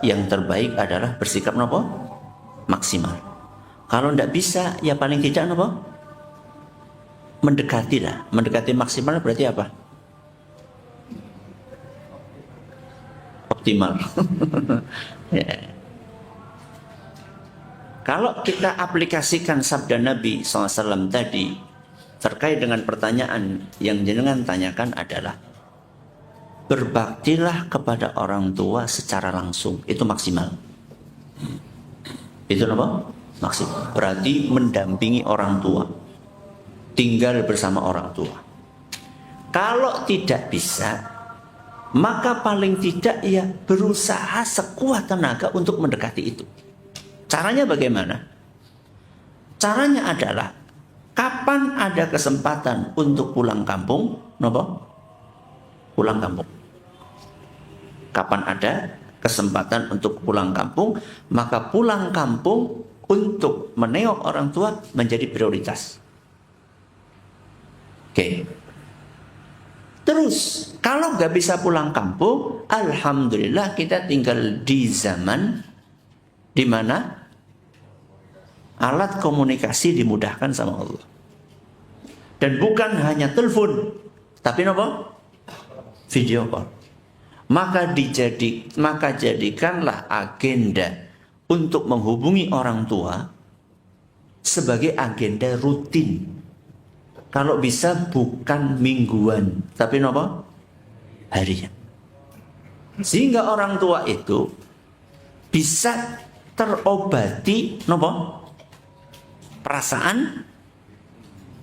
yang terbaik adalah bersikap apa? Maksimal. Kalau tidak bisa ya paling tidak apa? Mendekatilah. Mendekati maksimal berarti apa? Optimal. Ya. Kalau kita aplikasikan sabda Nabi SAW tadi terkait dengan pertanyaan yang jenengan tanyakan adalah berbaktilah kepada orang tua secara langsung, itu maksimal. Itu apa? Maksimal. Berarti mendampingi orang tua, tinggal bersama orang tua. Kalau tidak bisa, maka paling tidak ya berusaha sekuat tenaga untuk mendekati itu. Caranya bagaimana? Caranya adalah kapan ada kesempatan untuk pulang kampung, nopo? Pulang kampung. Kapan ada kesempatan untuk pulang kampung, maka pulang kampung untuk menengok orang tua menjadi prioritas. Oke. Terus, kalau nggak bisa pulang kampung, alhamdulillah kita tinggal di zaman di mana alat komunikasi dimudahkan sama Allah. Dan bukan hanya telepon, tapi apa? Video call. Maka jadikanlah agenda untuk menghubungi orang tua sebagai agenda rutin. Kalau bisa bukan mingguan, tapi apa? Harian. Sehingga orang tua itu bisa terobati perasaan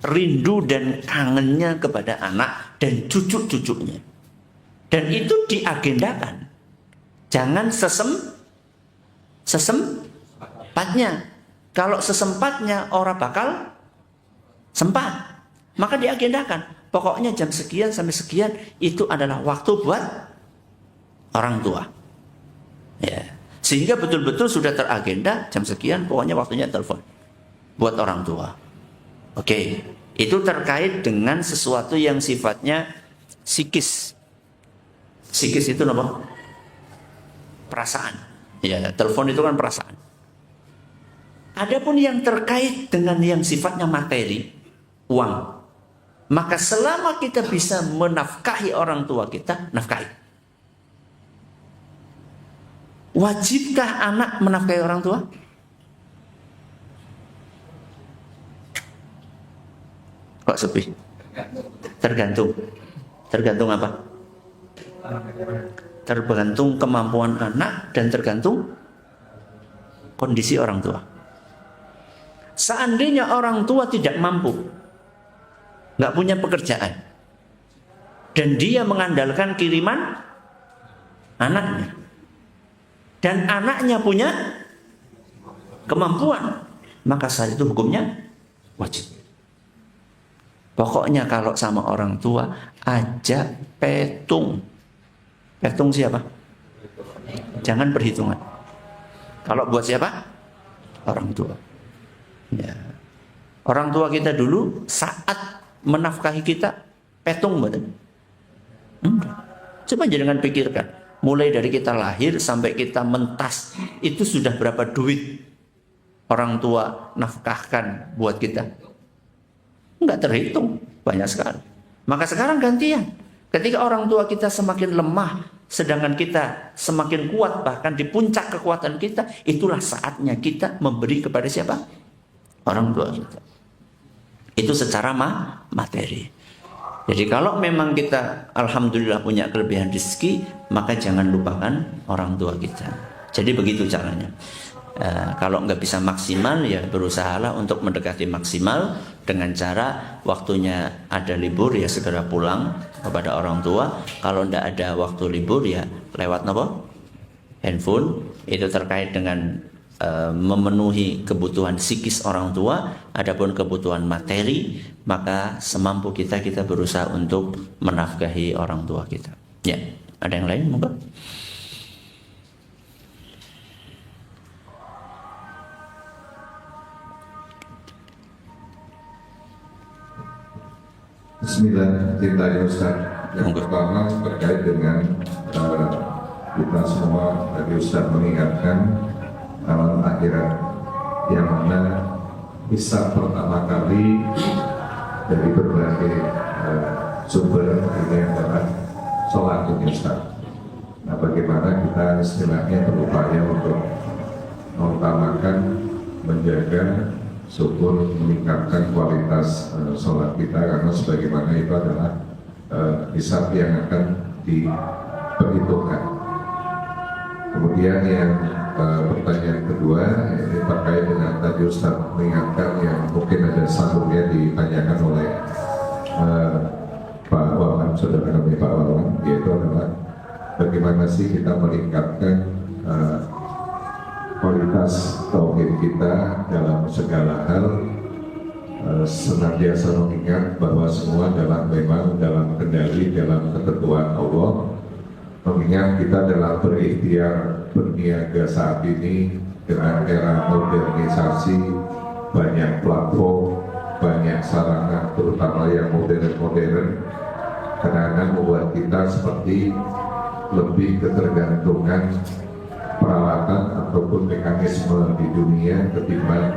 rindu dan kangennya kepada anak dan cucu-cucunya. Dan itu diagendakan. Jangan sesempatnya. Kalau sesempatnya orang bakal sempat, maka diagendakan. Pokoknya jam sekian sampai sekian itu adalah waktu buat orang tua. Ya. Sehingga betul-betul sudah teragenda jam sekian pokoknya waktunya telepon buat orang tua. Oke, itu terkait dengan sesuatu yang sifatnya psikis. Psikis itu apa? Perasaan. Ya, telepon itu kan perasaan. Adapun yang terkait dengan yang sifatnya materi, uang. Maka selama kita bisa menafkahi orang tua kita, nafkahi. Wajibkah anak menafkahi orang tua? Kok sepi? Tergantung. Tergantung apa? Tergantung kemampuan anak dan tergantung kondisi orang tua. Seandainya orang tua tidak mampu, nggak punya pekerjaan, dan dia mengandalkan kiriman anaknya, dan anaknya punya kemampuan, maka saat itu hukumnya wajib. Pokoknya kalau sama orang tua, ajak petung. Petung siapa? Jangan perhitungan. Kalau buat siapa? Orang tua. Ya. Orang tua kita dulu saat menafkahi kita, petung betul. Coba jangan pikirkan. Mulai dari kita lahir sampai kita mentas, itu sudah berapa duit orang tua nafkahkan buat kita? Enggak terhitung, banyak sekali. Maka sekarang gantian. Ketika orang tua kita semakin lemah, sedangkan kita semakin kuat, bahkan di puncak kekuatan kita, itulah saatnya kita memberi kepada siapa? Orang tua kita. Itu secara materi. Jadi kalau memang kita alhamdulillah punya kelebihan rezeki, maka jangan lupakan orang tua kita. Jadi begitu caranya. Kalau nggak bisa maksimal, ya berusahalah untuk mendekati maksimal dengan cara waktunya ada libur ya segera pulang kepada orang tua. Kalau nggak ada waktu libur ya lewat handphone. Itu terkait dengan memenuhi kebutuhan psikis orang tua. Adapun kebutuhan materi, maka semampu kita berusaha untuk menafkahi orang tua kita. Ya, ada yang lain monggo? Bismillah, cintai Ustaz. Yang pertama terkait dengan kita semua tadi Ustaz mengingatkan alam akhirat, yang mana hisab pertama kali dari berbagai sumber ini adalah sholat ini Ustaz. Nah, bagaimana kita istilahnya berupaya untuk mengutamakan, menjaga, syukur, meningkatkan kualitas sholat kita, karena sebagaimana itu adalah hisab yang akan diperhitungkan. Kemudian yang pertanyaan kedua, ini terkait dengan tadi Ustaz mengingatkan yang mungkin ada sambungnya ditanyakan oleh Pak Wawan, saudara kami Pak Wawan, yaitu adalah bagaimana sih kita meningkatkan kualitas tauhid kita dalam segala hal, senantiasa mengingat bahwa semua adalah memang dalam kendali, dalam ketentuan Allah. Mengingat kita dalam berikhtiar berniaga saat ini dengan era modernisasi, banyak platform, banyak sarana, terutama yang modern-modern, kadang-kadang membuat kita seperti lebih ketergantungan peralatan ataupun mekanisme di dunia ketimbang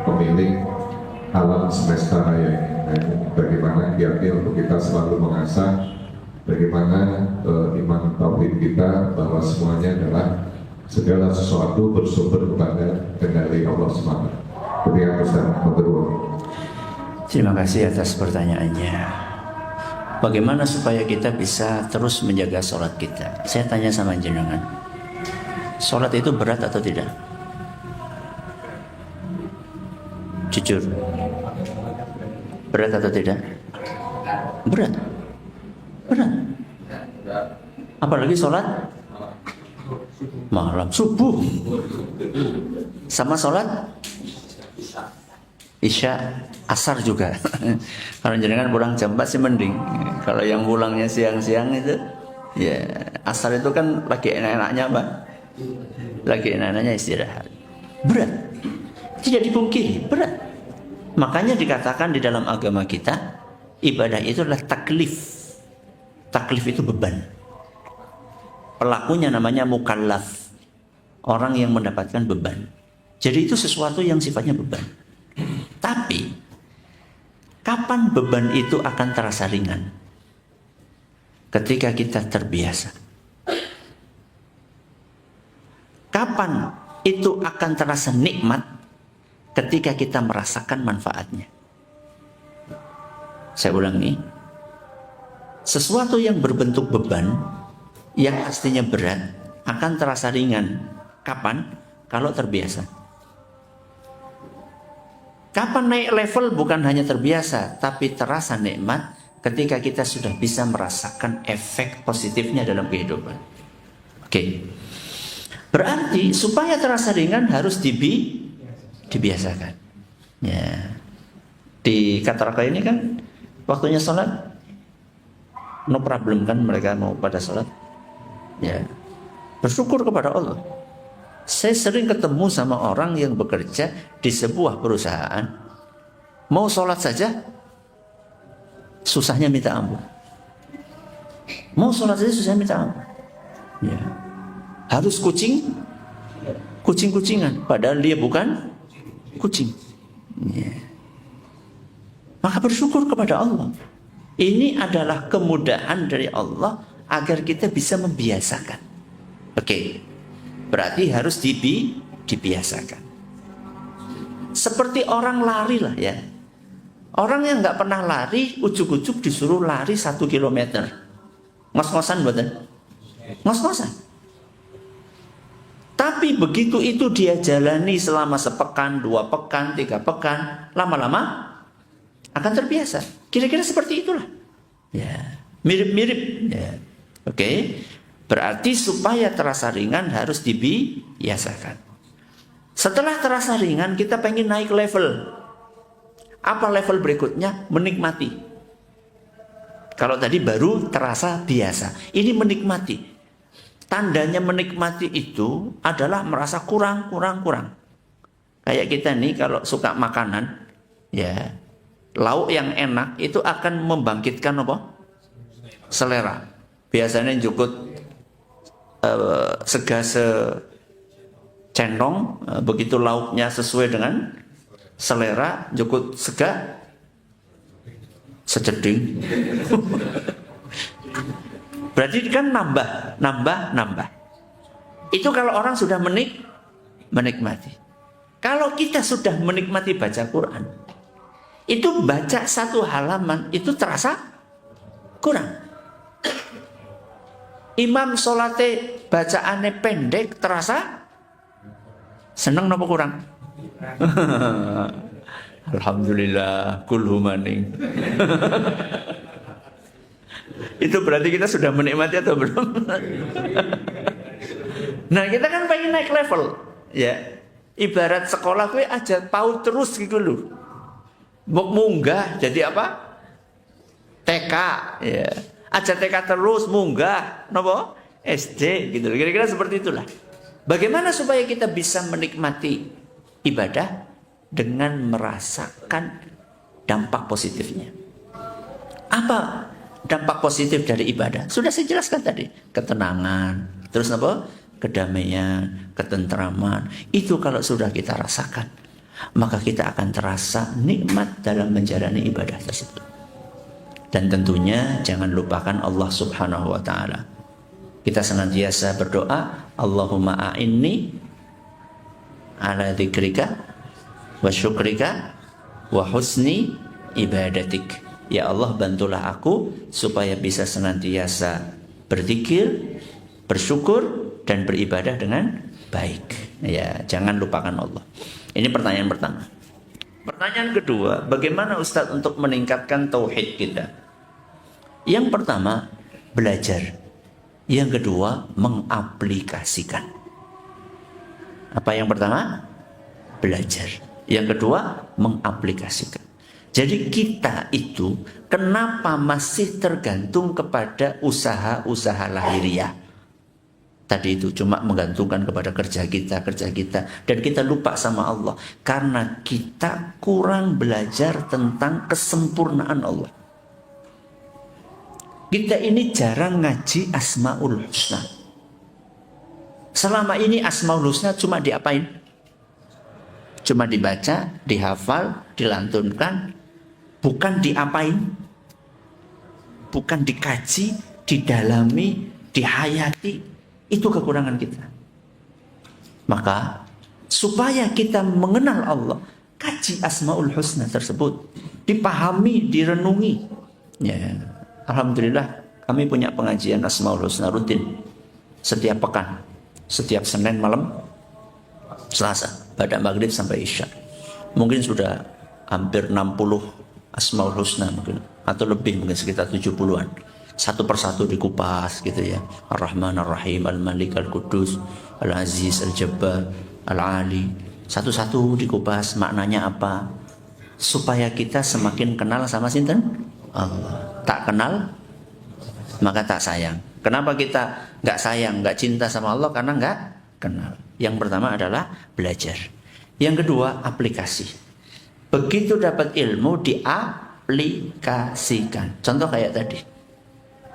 pemilik alam semesta raya ini. Bagaimana kiatnya untuk kita selalu mengasah bagaimana iman tauhid kita bahwa semuanya adalah segala sesuatu bersumber kepada kendali Allah SWT. Terima kasih. Terima kasih atas pertanyaannya. Bagaimana supaya kita bisa terus menjaga sholat kita? Saya tanya sama jenengan, sholat itu berat atau tidak? Jujur, berat atau tidak? Berat. Berat. Apalagi sholat malam, subuh, sama sholat isya, asar juga. Kalau jenengan pulang jam 4 sih mending. Kalau yang pulangnya siang-siang itu, ya asar itu kan lagi enak-enaknya Pak. Lagi enak-enaknya istirahat. Berat. Tidak dipungkiri, berat. Makanya dikatakan di dalam agama kita, ibadah itu adalah taklif. Taklif itu beban. Pelakunya namanya mukallaf. Orang yang mendapatkan beban. Jadi itu sesuatu yang sifatnya beban. Tapi Kapan beban itu akan terasa ringan? Ketika kita terbiasa. Kapan itu akan terasa nikmat? Ketika kita merasakan manfaatnya. Saya ulangi. Sesuatu yang berbentuk beban, yang pastinya berat, akan terasa ringan. Kapan? Kalau terbiasa. Kapan naik level bukan hanya terbiasa, tapi terasa nikmat ketika kita sudah bisa merasakan efek positifnya dalam kehidupan. Oke. Berarti supaya terasa ringan harus dibiasakan. Ya. Di Kataraka ini kan waktunya sholat no problem kan, mereka mau pada sholat. Ya. Bersyukur kepada Allah. Saya sering ketemu sama orang yang bekerja di sebuah perusahaan, mau sholat saja susahnya minta ampun. Mau sholat saja susahnya minta ampun. Ya. Harus kucing-kucingan, padahal dia bukan kucing. Ya. Maka bersyukur kepada Allah. Ini adalah kemudahan dari Allah agar kita bisa membiasakan. Oke. Berarti harus dibiasakan. Seperti orang lari lah ya. Orang yang nggak pernah lari, ujuk-ujuk disuruh lari 1 kilometer. Ngos-ngosan buatan? Ngos-ngosan. Tapi begitu itu dia jalani selama sepekan, 2 pekan, 3 pekan, lama-lama akan terbiasa. Kira-kira seperti itulah. Ya, mirip-mirip. Ya. Oke. Berarti supaya terasa ringan harus dibiasakan. Setelah terasa ringan, kita pengen naik level. Apa level berikutnya? Menikmati. Kalau tadi baru terasa biasa, ini menikmati. Tandanya menikmati itu adalah merasa kurang. Kayak kita nih kalau suka makanan, ya, lauk yang enak itu akan membangkitkan apa? Selera. Biasanya jukut sega secendong, begitu lauknya sesuai dengan selera, jukut sega sejeding. Berarti kan nambah. Itu kalau orang sudah menikmati. Kalau kita sudah menikmati baca Quran, itu baca 1 halaman itu terasa kurang. Imam solate bacaannya pendek terasa seneng napa kurang? Alhamdulillah kulhu maning. Itu berarti kita sudah menikmati atau belum? Nah, kita kan pengen naik level, ya. Ibarat sekolah gue aja PAUD terus gitu loh. Munggah jadi apa? TK, ya. Aja TK terus munggah, napa? SD gitu. Kira-kira seperti itulah. Bagaimana supaya kita bisa menikmati ibadah dengan merasakan dampak positifnya? Apa dampak positif dari ibadah? Sudah saya jelaskan tadi. Ketenangan, terus apa? Kedamaian, ketentraman. Itu kalau sudah kita rasakan, maka kita akan terasa nikmat dalam menjalani ibadah tersebut. Dan tentunya jangan lupakan Allah Subhanahu wa ta'ala. Kita senantiasa berdoa, Allahumma a'inni ala dzikrika wa syukrika wa husni ibadatik. Ya Allah, bantulah aku supaya bisa senantiasa berzikir, bersyukur dan beribadah dengan baik. Ya, jangan lupakan Allah. Ini pertanyaan pertama. Pertanyaan kedua, bagaimana Ustadz untuk meningkatkan tauhid kita? Yang pertama, belajar. Yang kedua, mengaplikasikan. Apa yang pertama? Belajar. Yang kedua, mengaplikasikan. Jadi kita itu kenapa masih tergantung kepada usaha-usaha lahiriah? Tadi itu cuma menggantungkan kepada kerja kita, dan kita lupa sama Allah karena kita kurang belajar tentang kesempurnaan Allah. Kita ini jarang ngaji Asmaul Husna. Selama ini Asmaul Husna cuma diapain? Cuma dibaca, dihafal, dilantunkan. bukan diapain, bukan dikaji, didalami, dihayati. Itu kekurangan kita. Maka supaya kita mengenal Allah, kaji Asmaul Husna tersebut, dipahami, direnungi. Ya, alhamdulillah kami punya pengajian Asmaul Husna rutin setiap pekan, setiap Senin malam, Selasa, pada maghrib sampai Isya. Mungkin sudah hampir 60 Asmaul Husna mungkin, atau lebih, mungkin sekitar 70-an. Satu persatu dikupas gitu ya. Ar-Rahman Ar-Rahim, Al-Malik Al-Qudus, Al-Aziz Al-Jabbar, Al-Ali. Satu-satu dikupas maknanya apa, supaya kita semakin kenal sama sinten Allah. Tak kenal maka tak sayang. Kenapa kita nggak sayang, nggak cinta sama Allah? Karena nggak kenal. Yang pertama adalah belajar. Yang kedua aplikasi. Begitu dapat ilmu diaplikasikan. Contoh kayak tadi.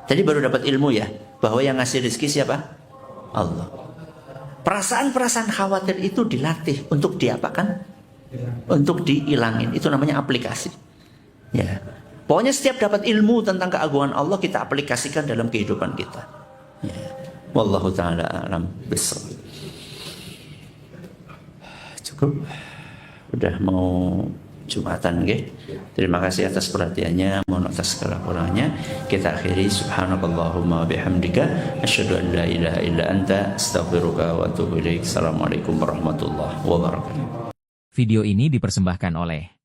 Tadi baru dapat ilmu ya, bahwa yang ngasih rezeki siapa? Allah. Perasaan-perasaan khawatir itu dilatih untuk diapakan? Untuk dihilangin. Itu namanya aplikasi. Ya. Pokoknya setiap dapat ilmu tentang keagungan Allah, kita aplikasikan dalam kehidupan kita. Ya. Wallahu ta'ala a'lam bishawab. Cukup. Udah mau Jumatan, nggih. Terima kasih atas perhatiannya, mohon atas segala kurangnya. Kita akhiri subhanakallahumma bihamdika asyhadu an la ilaha illa anta astaghfiruka wa atubu ilaik. Assalamualaikum warahmatullahi wabarakatuh. Video ini dipersembahkan oleh